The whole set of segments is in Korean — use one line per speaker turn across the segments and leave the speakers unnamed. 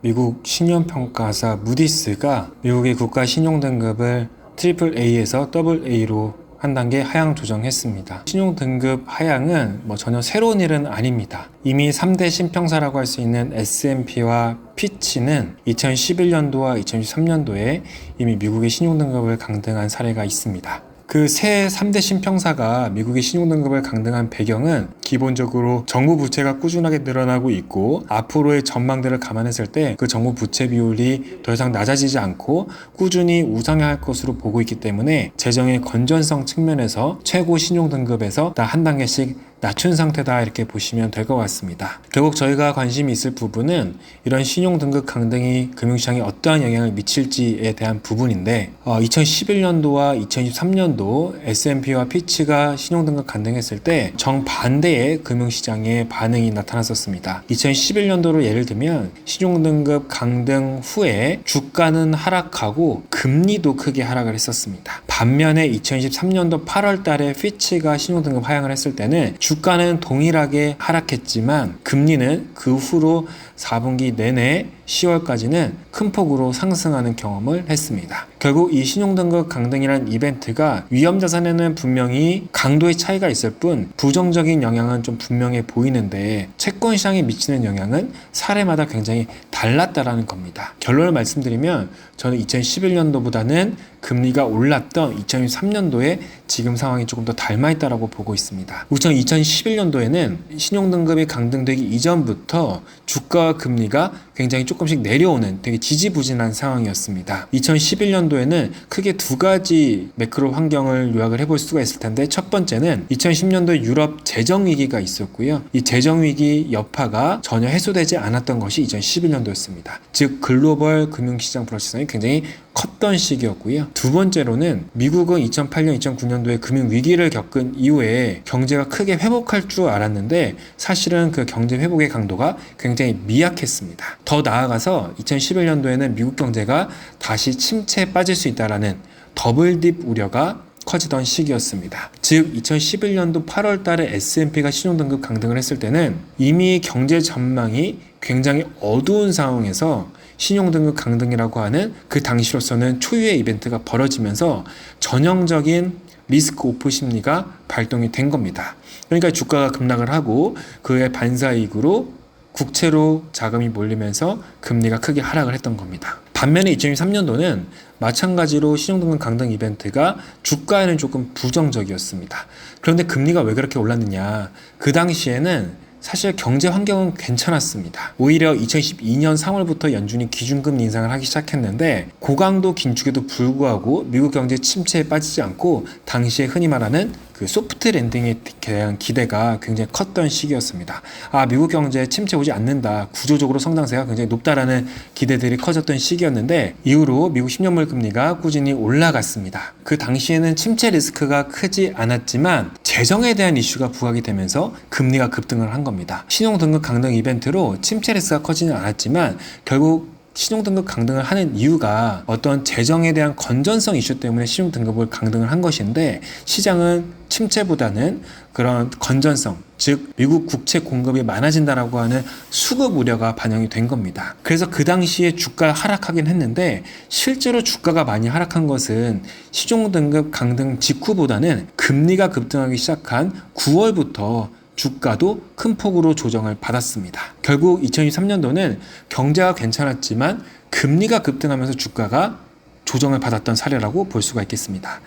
미국 신용평가사 무디스가 미국의 국가 신용등급을 AA에서 AA로 한 단계 하향 조정했습니다. 신용등급 하향은 전혀 새로운 일은 아닙니다. 이미 3대 신평사라고 할 수 있는 S&P와 피치는 2011년도와 2013년도에 이미 미국의 신용등급을 강등한 사례가 있습니다. 그 새 3대 신평사가 미국의 신용등급을 강등한 배경은 기본적으로 정부 부채가 꾸준하게 늘어나고 있고 앞으로의 전망들을 감안했을 때 그 정부 부채 비율이 더 이상 낮아지지 않고 꾸준히 우상향할 것으로 보고 있기 때문에 재정의 건전성 측면에서 최고 신용등급에서 다 한 단계씩 낮춘 상태다 이렇게 보시면 될 것 같습니다. 결국 저희가 관심이 있을 부분은 이런 신용등급 강등이 금융시장에 어떠한 영향을 미칠지에 대한 부분인데 2011년도와 2023년도 S&P와 피치가 신용등급 강등했을 때 정반대의 금융시장의 반응이 나타났었습니다. 2011년도로 예를 들면 신용등급 강등 후에 주가는 하락하고 금리도 크게 하락을 했었습니다. 반면에 2023년도 8월 달에 피치가 신용등급 하향을 했을 때는 주가는 동일하게 하락했지만 금리는 그 후로 4분기 내내 10월까지는 큰 폭으로 상승하는 경험을 했습니다. 결국 이 신용등급 강등이라는 이벤트가 위험자산에는 분명히 강도의 차이가 있을 뿐 부정적인 영향은 좀 분명해 보이는데 채권시장에 미치는 영향은 사례마다 굉장히 달랐다라는 겁니다. 결론을 말씀드리면 저는 2011년도보다는 금리가 올랐던 2003년도에 지금 상황이 조금 더 닮아있다라고 보고 있습니다. 우선 2011년도에는 신용등급이 강등되기 이전부터 주가와 금리가 굉장히 조금씩 내려오는 되게 지지부진한 상황이었습니다. 2011년도에는 크게 두 가지 매크로 환경을 요약을 해볼 수가 있을 텐데 첫 번째는 2010년도 유럽 재정위기가 있었고요. 이 재정위기 여파가 전혀 해소되지 않았던 것이 2011년도였습니다. 즉 글로벌 금융시장 불확실성이 굉장히 컸던 시기였고요. 두 번째로는 미국은 2008년, 2009년도에 금융위기를 겪은 이후에 경제가 크게 회복할 줄 알았는데 사실은 그 경제 회복의 강도가 굉장히 미약했습니다. 더 나아가서 2011년도에는 미국 경제가 다시 침체에 빠질 수 있다라는 더블딥 우려가 커지던 시기였습니다. 즉 2011년도 8월 달에 S&P가 신용등급 강등을 했을 때는 이미 경제 전망이 굉장히 어두운 상황에서 신용등급 강등이라고 하는 그 당시로서는 초유의 이벤트가 벌어지면서 전형적인 리스크 오프 심리가 발동이 된 겁니다. 그러니까 주가가 급락을 하고 그의 반사이익으로 국채로 자금이 몰리면서 금리가 크게 하락을 했던 겁니다. 반면에 2023년도는 마찬가지로 신용등급 강등 이벤트가 주가에는 조금 부정적이었습니다. 그런데 금리가 왜 그렇게 올랐느냐? 그 당시에는 사실 경제 환경은 괜찮았습니다. 오히려 2012년 3월부터 연준이 기준금리 인상을 하기 시작했는데 고강도 긴축에도 불구하고 미국 경제 침체에 빠지지 않고 당시에 흔히 말하는 그 소프트 랜딩에 대한 기대가 굉장히 컸던 시기였습니다. 미국 경제 침체 오지 않는다. 구조적으로 성장세가 굉장히 높다라는 기대들이 커졌던 시기였는데 이후로 미국 10년물 금리가 꾸준히 올라갔습니다. 그 당시에는 침체 리스크가 크지 않았지만 재정에 대한 이슈가 부각이 되면서 금리가 급등을 한 겁니다. 신용등급 강등 이벤트로 침체 리스크가 커지는 않았지만 결국 신용등급 강등을 하는 이유가 어떤 재정에 대한 건전성 이슈 때문에 신용등급을 강등을 한 것인데 시장은 침체보다는 그런 건전성, 즉 미국 국채 공급이 많아진다라고 하는 수급 우려가 반영이 된 겁니다. 그래서 그 당시에 주가가 하락하긴 했는데 실제로 주가가 많이 하락한 것은 신용등급 강등 직후보다는 금리가 급등하기 시작한 9월부터 주가도 큰 폭으로 조정을 받았습니다. 결국 2023년도는 경제가 괜찮았지만 금리가 급등하면서 주가가 조정을 받았던 사례라고 볼 수가 있겠습니다.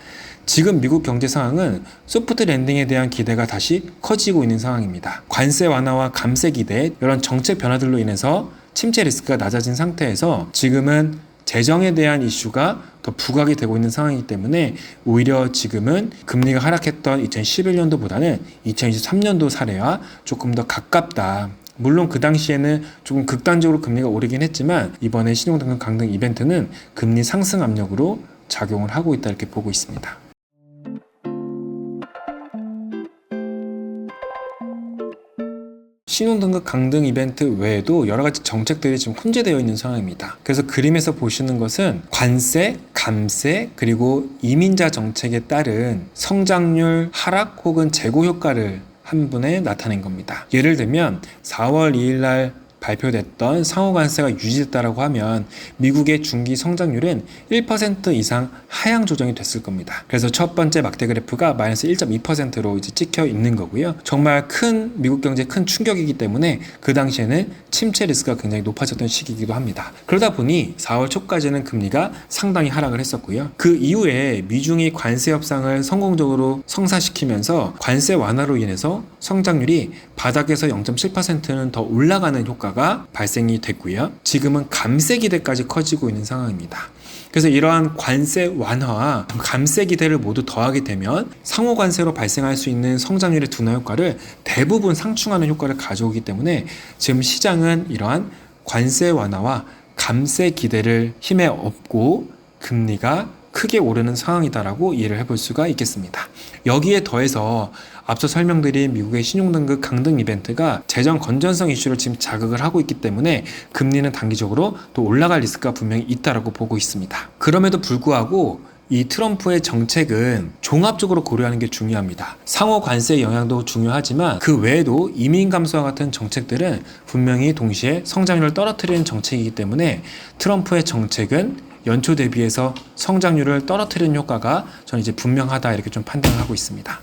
지금 미국 경제 상황은 소프트 랜딩에 대한 기대가 다시 커지고 있는 상황입니다. 관세 완화와 감세 기대, 이런 정책 변화들로 인해서 침체 리스크가 낮아진 상태에서 지금은 재정에 대한 이슈가 더 부각이 되고 있는 상황이기 때문에 오히려 지금은 금리가 하락했던 2011년도보다는 2023년도 사례와 조금 더 가깝다. 물론 그 당시에는 조금 극단적으로 금리가 오르긴 했지만 이번에 신용등급 강등 이벤트는 금리 상승 압력으로 작용을 하고 있다 이렇게 보고 있습니다. 신용등급 강등 이벤트 외에도 여러 가지 정책들이 지금 혼재되어 있는 상황입니다. 그래서 그림에서 보시는 것은 관세, 감세, 그리고 이민자 정책에 따른 성장률 하락 혹은 재고 효과를 한 분에 나타낸 겁니다. 예를 들면 4월 2일 날 발표됐던 상호 관세가 유지됐다라고 하면 미국의 중기 성장률은 1% 이상 하향 조정이 됐을 겁니다. 그래서 첫 번째 막대 그래프가 마이너스 1.2%로 이제 찍혀 있는 거고요. 정말 큰 미국 경제에 큰 충격이기 때문에 그 당시에는 침체 리스크가 굉장히 높아졌던 시기이기도 합니다. 그러다 보니 4월 초까지는 금리가 상당히 하락을 했었고요. 그 이후에 미중이 관세 협상을 성공적으로 성사시키면서 관세 완화로 인해서 성장률이 바닥에서 0.7%는 더 올라가는 효과가 발생이 됐고요. 지금은 감세 기대까지 커지고 있는 상황입니다. 그래서 이러한 관세 완화와 감세 기대를 모두 더하게 되면 상호 관세로 발생할 수 있는 성장률의 둔화 효과를 대부분 상충하는 효과를 가져오기 때문에 지금 시장은 이러한 관세 완화와 감세 기대를 힘에 업고 금리가 크게 오르는 상황이다라고 이해를 해볼 수가 있겠습니다. 여기에 더해서 앞서 설명드린 미국의 신용등급 강등 이벤트가 재정 건전성 이슈를 지금 자극을 하고 있기 때문에 금리는 단기적으로 또 올라갈 리스크가 분명히 있다라고 보고 있습니다. 그럼에도 불구하고 이 트럼프의 정책은 종합적으로 고려하는 게 중요합니다. 상호 관세의 영향도 중요하지만 그 외에도 이민 감소와 같은 정책들은 분명히 동시에 성장률을 떨어뜨리는 정책이기 때문에 트럼프의 정책은 연초 대비해서 성장률을 떨어뜨리는 효과가 저는 이제 분명하다 이렇게 좀 판단을 하고 있습니다.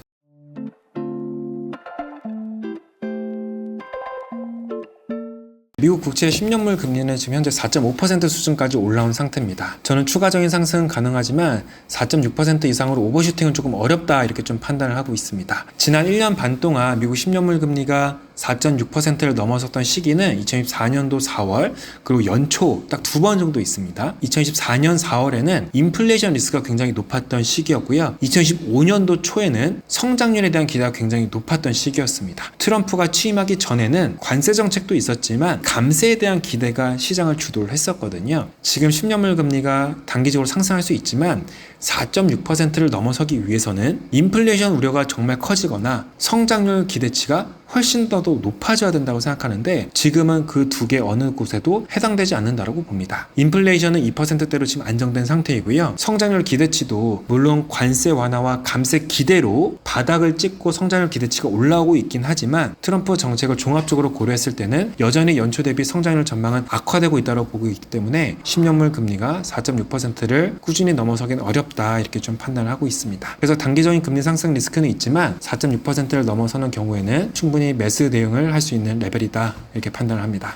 미국 국채 10년물 금리는 지금 현재 4.5% 수준까지 올라온 상태입니다. 저는 추가적인 상승은 가능하지만 4.6% 이상으로 오버슈팅은 조금 어렵다 이렇게 좀 판단을 하고 있습니다. 지난 1년 반 동안 미국 10년물 금리가 4.6%를 넘어섰던 시기는 2024년도 4월 그리고 연초 딱 2번 정도 있습니다. 2024년 4월에는 인플레이션 리스크가 굉장히 높았던 시기였고요. 2025년도 초에는 성장률에 대한 기대가 굉장히 높았던 시기였습니다. 트럼프가 취임하기 전에는 관세 정책도 있었지만 감세에 대한 기대가 시장을 주도를 했었거든요. 지금 10년물 금리가 단기적으로 상승할 수 있지만 4.6%를 넘어서기 위해서는 인플레이션 우려가 정말 커지거나 성장률 기대치가 훨씬 더 높아져야 된다고 생각하는데 지금은 그 두 개 어느 곳에도 해당되지 않는다고 봅니다. 인플레이션은 2%대로 지금 안정된 상태이고요. 성장률 기대치도 물론 관세 완화와 감세 기대로 바닥을 찍고 성장률 기대치가 올라오고 있긴 하지만 트럼프 정책을 종합적으로 고려했을 때는 여전히 연초 대비 성장률 전망은 악화되고 있다고 보고 있기 때문에 10년물 금리가 4.6%를 꾸준히 넘어서기는 어렵다 이렇게 좀 판단을 하고 있습니다. 그래서 단기적인 금리 상승 리스크는 있지만 4.6%를 넘어서는 경우에는 충분히 매수 대응을 할 수 있는 레벨이다 이렇게 판단을 합니다.